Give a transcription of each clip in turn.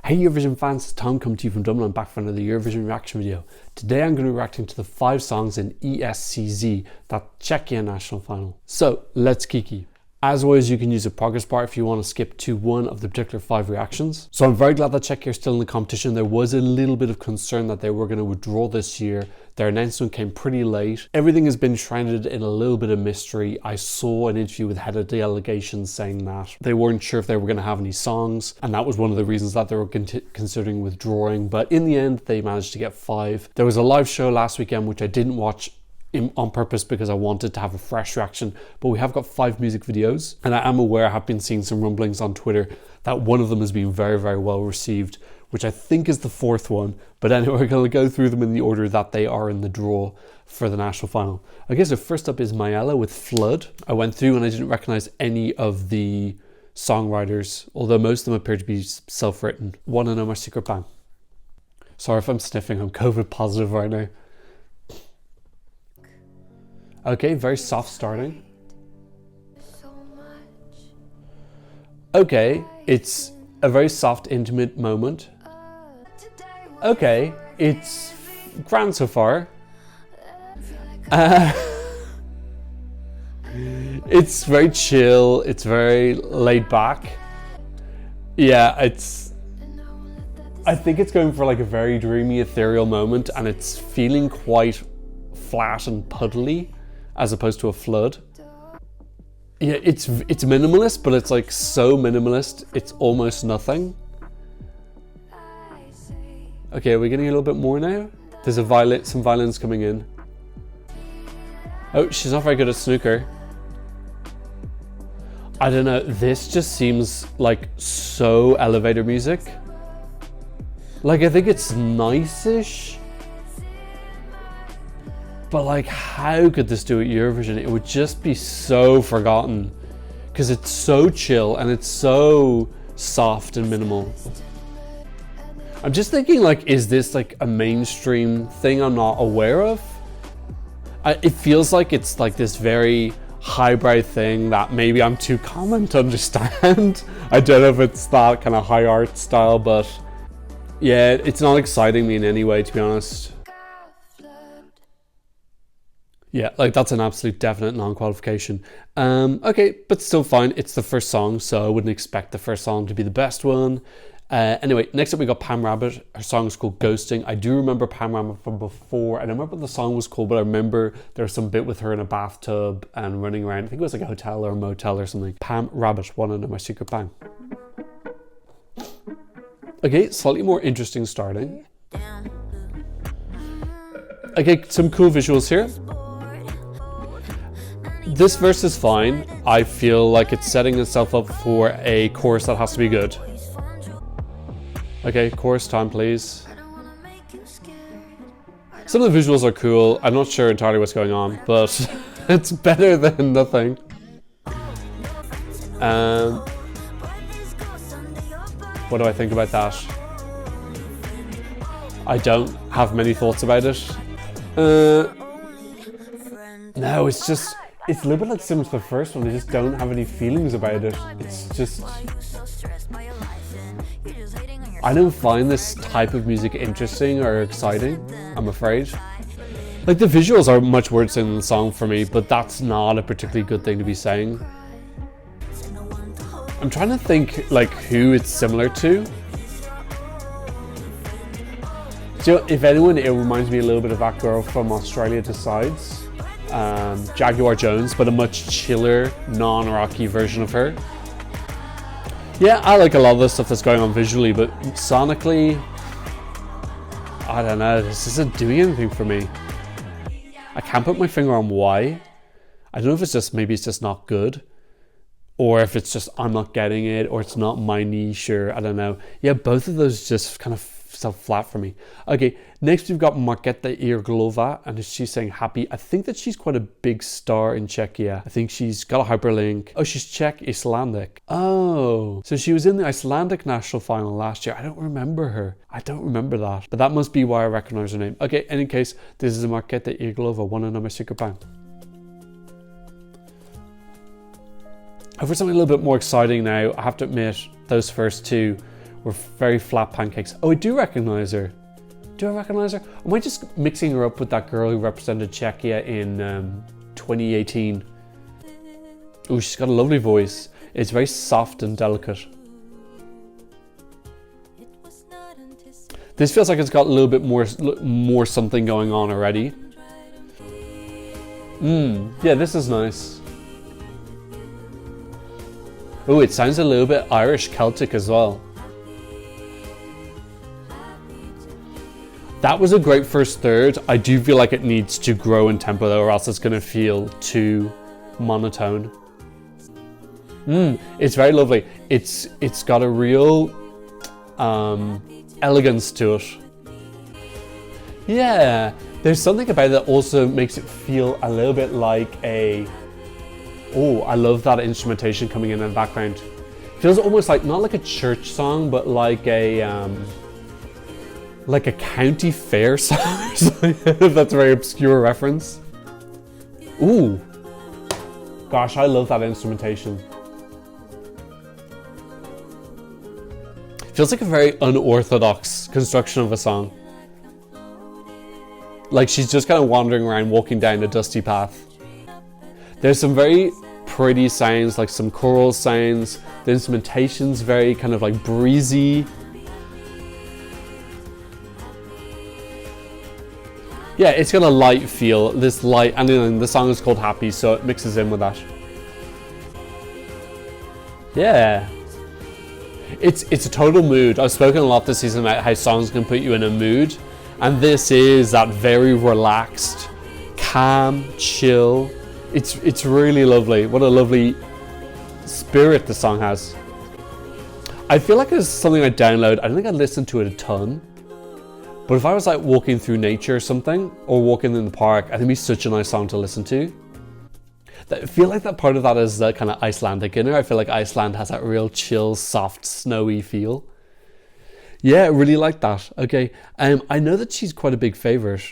Hey Eurovision fans, it's Tom coming to you from Dublin. I'm back for another Eurovision reaction video. Today I'm going to be reacting to the 5 songs in ESCZ, that Czechia national final. So let's kiki. As always, you can use a progress bar if you want to skip to one of the particular 5 reactions. So I'm very glad that Czechia are still in the competition. There was a little bit of concern that they were going to withdraw this year. Their announcement came pretty late. Everything has been shrouded in a little bit of mystery. I saw an interview with head of delegation saying that they weren't sure if they were going to have any songs, and that was one of the reasons that they were considering withdrawing. But in the end, they managed to get 5. There was a live show last weekend which I didn't watch on purpose because I wanted to have a fresh reaction, but we have got 5 music videos, and I am aware I have been seeing some rumblings on Twitter that one of them has been very, very well received, which I think is the 4th one. But anyway, we're going to go through them in the order that they are in the draw for the national final. Okay, so first up is Maella with Flood. I went through and I didn't recognize any of the songwriters, although most of them appear to be self-written. Wanna Know My Secret Bang. Sorry if I'm sniffing, I'm COVID positive right now. Okay, very soft starting. Okay, it's a very soft, intimate moment. Okay, it's grand so far. It's very chill, it's very laid back. Yeah, I think it's going for like a very dreamy, ethereal moment, and it's feeling quite flat and puddly as opposed to a flood. Yeah, it's minimalist, but it's like so minimalist, it's almost nothing. Okay, are we getting a little bit more now? There's some violins coming in. Oh, she's not very good at snooker. I don't know, this just seems like so elevator music. Like, I think it's nice-ish, but like, how could this do at Eurovision? It would just be so forgotten because it's so chill and it's so soft and minimal. I'm just thinking, like, is this like a mainstream thing I'm not aware of? It feels like it's like this very highbrow thing that maybe I'm too common to understand. I don't know if it's that kind of high art style, but yeah, it's not exciting me in any way, to be honest. Yeah, like that's an absolute definite non-qualification. Okay, but still fine. It's the first song, so I wouldn't expect the first song to be the best one. Anyway, next up we got Pam Rabbit. Her song is called Ghosting. I do remember Pam Rabbit from before. I don't remember what the song was called, but I remember there was some bit with her in a bathtub and running around. I think it was like a hotel or a motel or something. Pam Rabbit, Wanna Know My Secret Bang. Okay, slightly more interesting starting. Okay, some cool visuals here. This verse is fine. I feel like it's setting itself up for a chorus that has to be good. Okay, chorus time, please. Some of the visuals are cool. I'm not sure entirely what's going on, but it's better than nothing. What do I think about that? I don't have many thoughts about it. No, it's a little bit like similar to the first one. I just don't have any feelings about it. It's just, I don't find this type of music interesting or exciting, I'm afraid. Like, the visuals are much worse than the song for me, but that's not a particularly good thing to be saying. I'm trying to think like who it's similar to. So if anyone, it reminds me a little bit of that girl from Australia Decides. Jaguar Jones, but a much chiller, non-rocky version of her. Yeah, I like a lot of the stuff that's going on visually, but sonically, I don't know, this isn't doing anything for me. I can't put my finger on why. I don't know if it's just, maybe it's just not good, or if it's just I'm not getting it, or it's not my niche, or I don't know. Yeah, both of those just kind of fell flat for me. Okay, next we've got Markéta Irglová, and she's saying happy. I think that she's quite a big star in Czechia. I think she's got a hyperlink. Oh, she's Czech Icelandic. Oh, so she was in the Icelandic national final last year. I don't remember her. I don't remember that, but that must be why I recognize her name. Okay, in any case, this is Markéta Irglová, Wanna Know My Secret Bang. For something a little bit more exciting now, I have to admit, those first two or very flat pancakes. Oh, I do recognize her. Do I recognize her? Am I just mixing her up with that girl who represented Czechia in 2018? Oh, she's got a lovely voice. It's very soft and delicate. This feels like it's got a little bit more something going on already. Yeah, this is nice. Oh, it sounds a little bit Irish Celtic as well. That was a great first third. I do feel like it needs to grow in tempo though, or else it's going to feel too monotone. It's very lovely. It's got a real elegance to it. Yeah, there's something about it that also makes it feel a little bit like a... Oh, I love that instrumentation coming in the background. Feels almost like, not like a church song, but like a county fair song or something. That's a very obscure reference. Ooh. Gosh, I love that instrumentation. Feels like a very unorthodox construction of a song. Like she's just kind of wandering around, walking down a dusty path. There's some very pretty sounds, like some choral sounds. The instrumentation's very kind of like breezy. Yeah, it's got a light feel, this light, and then the song is called Happy, so it mixes in with that. Yeah. It's a total mood. I've spoken a lot this season about how songs can put you in a mood, and this is that very relaxed, calm, chill. It's really lovely. What a lovely spirit the song has. I feel like it's something I download. I don't think I listen to it a ton, but if I was like walking through nature or something, or walking in the park, I think it'd be such a nice song to listen to. I feel like that part of that is that kind of Icelandic in there. I feel like Iceland has that real chill, soft, snowy feel. Yeah, I really like that. Okay, I know that she's quite a big favourite,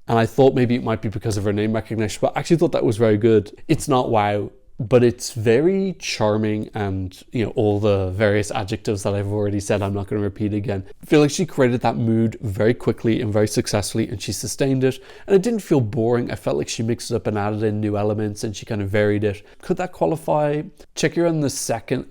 and I thought maybe it might be because of her name recognition, but I actually thought that was very good. It's not wow, but it's very charming, and you know, all the various adjectives that I've already said I'm not going to repeat again. I feel like she created that mood very quickly and very successfully, and she sustained it, and it didn't feel boring. I felt like she mixed it up and added in new elements, and she kind of varied it. Could that qualify? Check her in the second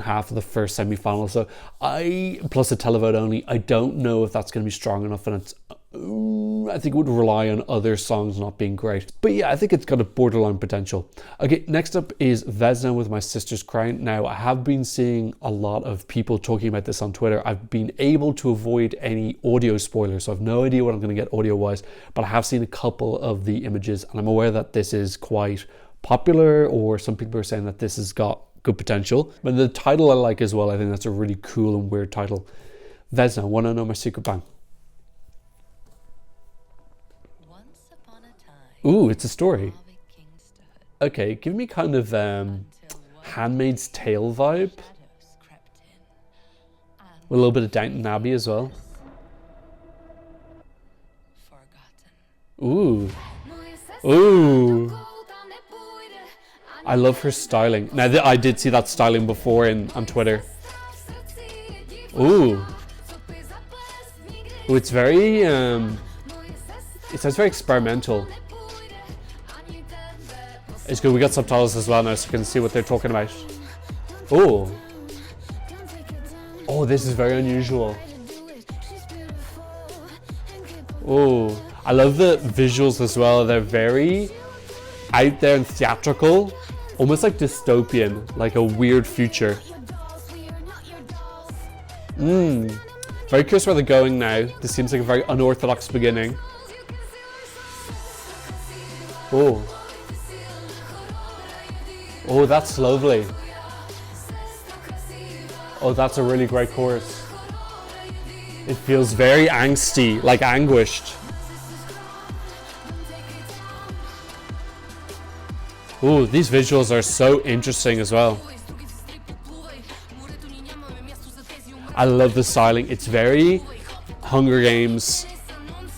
half of the first semi-final. So plus a televote only, I don't know if that's going to be strong enough, and it's I think it would rely on other songs not being great. But yeah, I think it's got a borderline potential. Okay, next up is Vesna with My Sister's Crown. Now, I have been seeing a lot of people talking about this on Twitter. I've been able to avoid any audio spoilers, so I've no idea what I'm going to get audio-wise, but I have seen a couple of the images, and I'm aware that this is quite popular, or some people are saying that this has got good potential. But the title I like as well. I think that's a really cool and weird title. Vesna, Wanna Know My Secret Bang. Ooh, it's a story. Okay, give me kind of Handmaid's Tale vibe. With a little bit of Downton Abbey as well. Ooh. Ooh. I love her styling. Now, I did see that styling before on Twitter. Ooh. Ooh, it's very, it sounds very experimental. It's good, we got subtitles as well now, so you can see what they're talking about. Oh. Oh, this is very unusual. Oh, I love the visuals as well. They're very out there and theatrical, almost like dystopian, like a weird future. Very curious where they're going now. This seems like a very unorthodox beginning. Oh. Oh, that's lovely. Oh, that's a really great chorus. It feels very angsty, like anguished. Ooh, these visuals are so interesting as well. I love the styling. It's very Hunger Games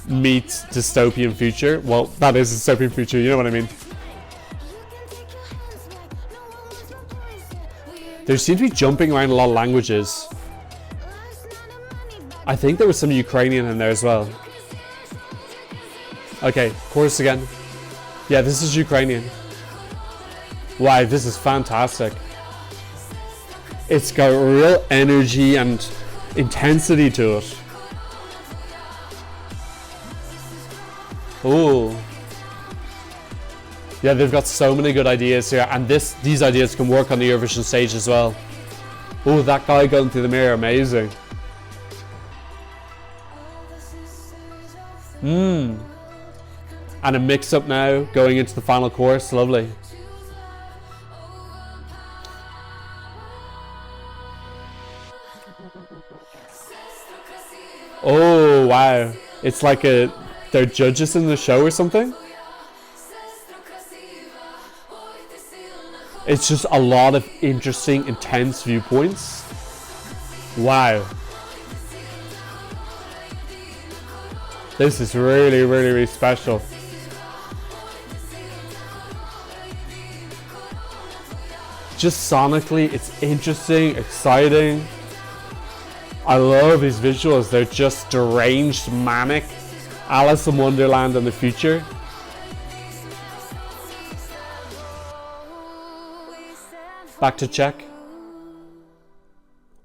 meets dystopian future. Well, that is dystopian future, you know what I mean. There seems to be jumping around a lot of languages. I think there was some Ukrainian in there as well. Okay, chorus again. Yeah, this is Ukrainian. Wow, this is fantastic. It's got real energy and intensity to it. Oh. Yeah, they've got so many good ideas here, and these ideas can work on the Eurovision stage as well. Oh, that guy going through the mirror, amazing. And a mix-up now, going into the final chorus, lovely. Oh, wow. It's like they're judges in the show or something. It's just a lot of interesting, intense viewpoints. Wow. This is really, really, really special. Just sonically, it's interesting, exciting. I love these visuals. They're just deranged, manic. Alice in Wonderland in the future. Back to Czech.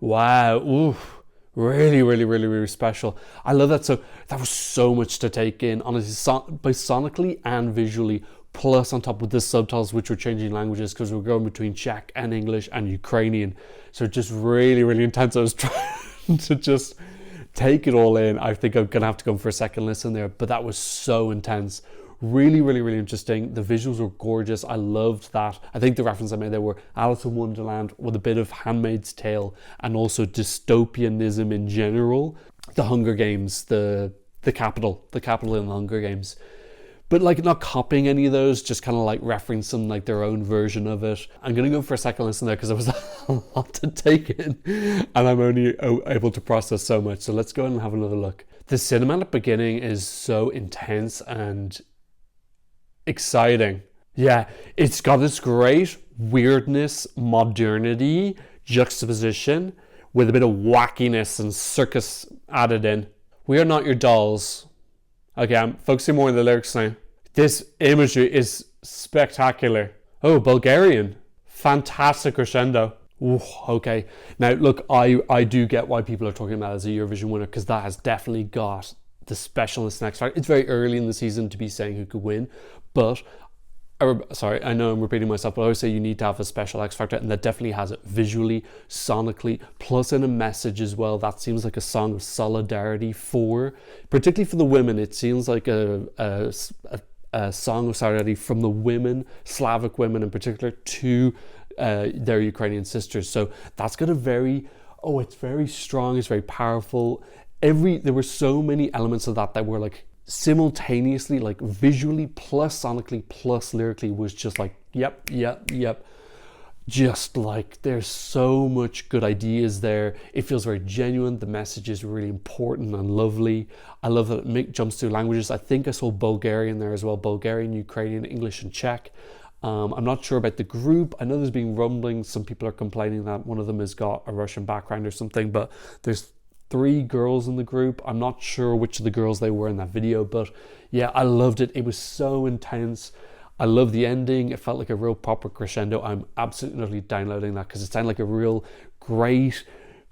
Wow. Oof. Really, really, really, really special. I love that. So that was so much to take in, honestly, both sonically and visually. Plus on top of the subtitles, which were changing languages because we're going between Czech and English and Ukrainian. So just really, really intense. I was trying to just take it all in. I think I'm gonna have to go for a second listen there, but that was so intense. Really, really, really interesting. The visuals were gorgeous. I loved that. I think the reference I made there were Alice in Wonderland with a bit of Handmaid's Tale and also dystopianism in general. The Hunger Games, the capital in the Hunger Games. But like not copying any of those, just kind of like referencing like their own version of it. I'm going to go for a second listen there because it was a lot to take in and I'm only able to process so much. So let's go and have another look. The cinematic beginning is so intense and exciting. Yeah, it's got this great weirdness, modernity, juxtaposition with a bit of wackiness and circus added in. We are not your dolls. Okay, I'm focusing more on the lyrics now. This imagery is spectacular. Oh, Bulgarian. Fantastic crescendo. Ooh, okay. Now, look, I do get why people are talking about it as a Eurovision winner because that has definitely got the specialist next factor. It's very early in the season to be saying who could win, but sorry, I know I'm repeating myself, but I always say you need to have a special X factor, and that definitely has it visually, sonically, plus in a message as well. That seems like a song of solidarity particularly for the women. It seems like a song of solidarity from the women, Slavic women in particular, to their Ukrainian sisters. So that's got it's very strong, it's very powerful. There were so many elements of that were like simultaneously, like visually plus sonically plus lyrically, was just like yep. Just like there's so much good ideas there. It feels very genuine. The message is really important and lovely. I love that it jumps through languages. I think I saw Bulgarian there as well. Bulgarian, Ukrainian, English and Czech. I'm not sure about the group. I know there's been rumblings. Some people are complaining that one of them has got a Russian background or something, but there's 3 girls in the group. I'm not sure which of the girls they were in that video, but yeah, I loved it. It was so intense. I love the ending. It felt like a real proper crescendo. I'm absolutely downloading that because it sounded like a real great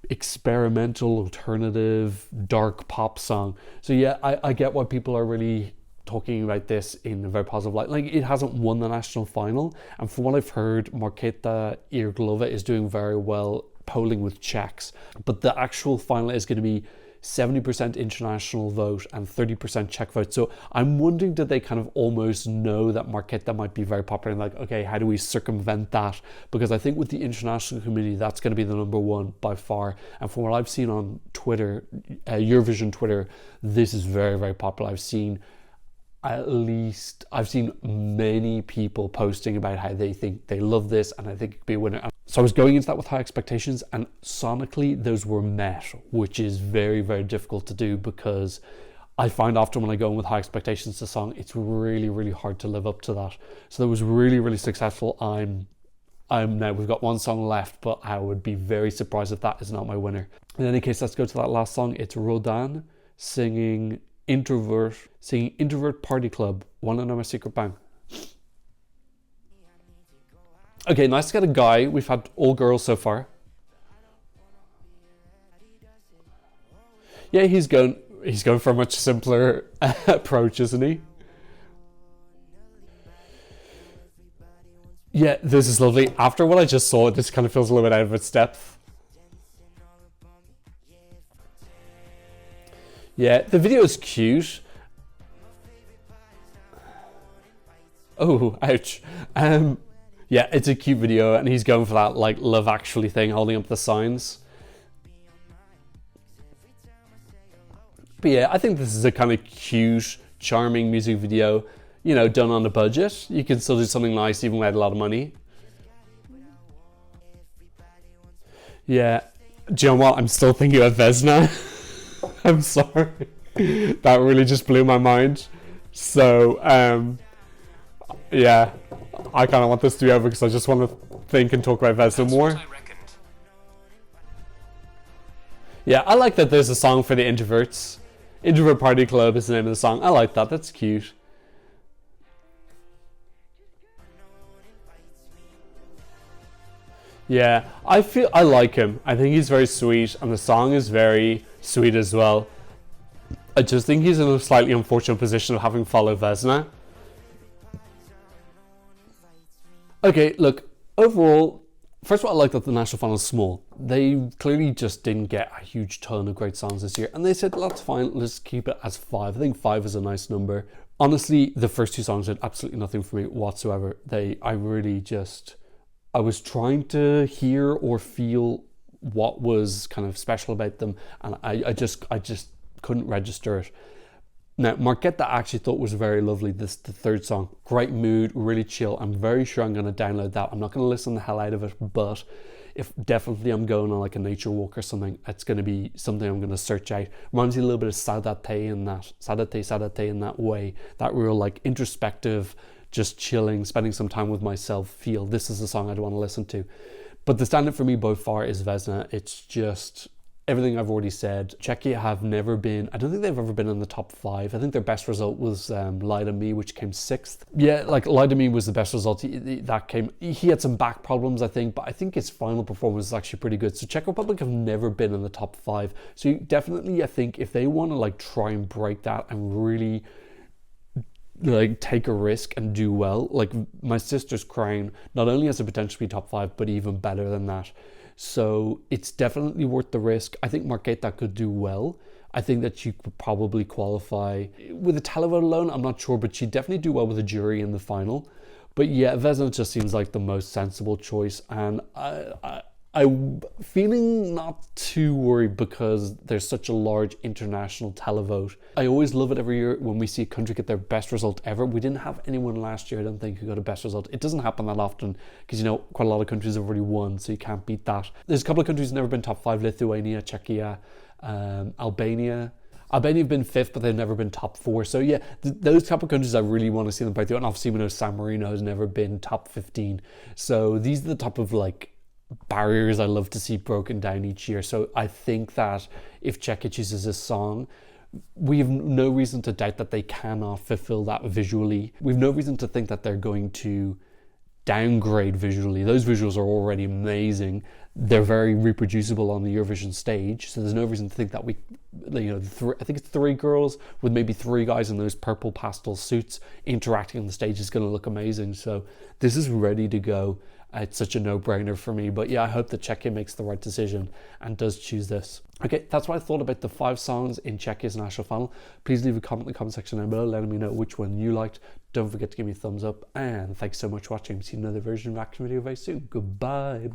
experimental, alternative, dark pop song. So yeah, I get why people are really talking about this in a very positive light. Like, it hasn't won the national final, and from what I've heard, Markéta Irglová is doing very well polling with Czechs, but the actual final is going to be 70% international vote and 30% Czech vote. So I'm wondering, did they kind of almost know that Markéta might be very popular and like, okay, how do we circumvent that? Because I think with the international community, that's going to be the number one by far. And from what I've seen on Twitter, Eurovision Twitter, this is very, very popular. I've seen many people posting about how they think they love this and I think it could be a winner. So I was going into that with high expectations, and sonically those were met, which is very, very difficult to do because I find often when I go in with high expectations to a song, it's really, really hard to live up to that. So that was really, really successful. I'm Now we've got one song left, but I would be very surprised if that is not my winner. In any case, let's go to that last song. It's Rodan singing Introvert Party Club, Wanna Know My Secret Bang. Okay, nice to get a guy. We've had all girls so far. Yeah, he's going for a much simpler approach, isn't he? Yeah, this is lovely. After what I just saw, this kind of feels a little bit out of its depth. Yeah, the video is cute. Oh, ouch. Yeah, it's a cute video, and he's going for that like Love Actually thing, holding up the signs. But yeah, I think this is a kind of cute, charming music video, you know, done on a budget. You can still do something nice even without a lot of money. Yeah, do you know what? I'm still thinking of Vesna. I'm sorry. That really just blew my mind. So, yeah, I kind of want this to be over because I just want to think and talk about Vesna more. Yeah, I like that there's a song for the introverts. Introvert Party Club is the name of the song. I like that. That's cute. Yeah, I like him. I think he's very sweet, and the song is very sweet as well. I just think he's in a slightly unfortunate position of having followed Vesna. Okay, look, overall, first of all, I like that the national final is small. They clearly just didn't get a huge ton of great songs this year, and they said, that's fine, let's keep it as 5. I think 5 is a nice number. Honestly, the first 2 songs did absolutely nothing for me whatsoever. I was trying to hear or feel what was kind of special about them, and I just couldn't register it. Now, Markéta I actually thought was very lovely. The third song, great mood, really chill. I'm very sure I'm going to download that. I'm not going to listen the hell out of it, but if definitely I'm going on like a nature walk or something, it's going to be something I'm going to search out. Reminds me a little bit of Sadate in that way, that real like introspective, just chilling, spending some time with myself feel. This is the song I'd want to listen to. But the standout for me by far is Vesna. It's just everything I've already said. Czechia have never been, I don't think they've ever been in the top 5. I think their best result was Lie to Me, which came 6th. Yeah, like Lie to Me was the best result. He had some back problems, I think, but I think his final performance is actually pretty good. So Czech Republic have never been in the top 5. So definitely, I think if they want to like try and break that and really like take a risk and do well, like My Sister's Crown not only has the potential to be top 5, but even better than that. So it's definitely worth the risk. I think Markéta could do well. I think that she could probably qualify with a televote alone. I'm not sure, but she'd definitely do well with a jury in the final. But yeah, Vesna just seems like the most sensible choice, and I'm feeling not too worried because there's such a large international televote. I always love it every year when we see a country get their best result ever. We didn't have anyone last year, I don't think, who got a best result. It doesn't happen that often because, you know, quite a lot of countries have already won, so you can't beat that. There's a couple of countries who've never been top 5, Lithuania, Czechia, Albania. Albania have been 5th, but they've never been top 4. So yeah, those couple of countries I really want to see them break through. And obviously we know San Marino has never been top 15. So these are the type of like barriers I love to see broken down each year. So I think that if Czechia chooses this song, we have no reason to doubt that they cannot fulfill that visually. We have no reason to think that they're going to downgrade visually. Those visuals are already amazing. They're very reproducible on the Eurovision stage, so there's no reason to think that we, you know, I think it's 3 girls with maybe 3 guys in those purple pastel suits interacting on the stage is going to look amazing. So this is ready to go. It's such a no-brainer for me. But yeah, I hope that Czechia makes the right decision and does choose this. Okay, that's what I thought about the 5 songs in Czechia's national final. Please leave a comment in the comment section down below, letting me know which one you liked. Don't forget to give me a thumbs up, and thanks so much for watching. See you in another version reaction video very soon. Goodbye.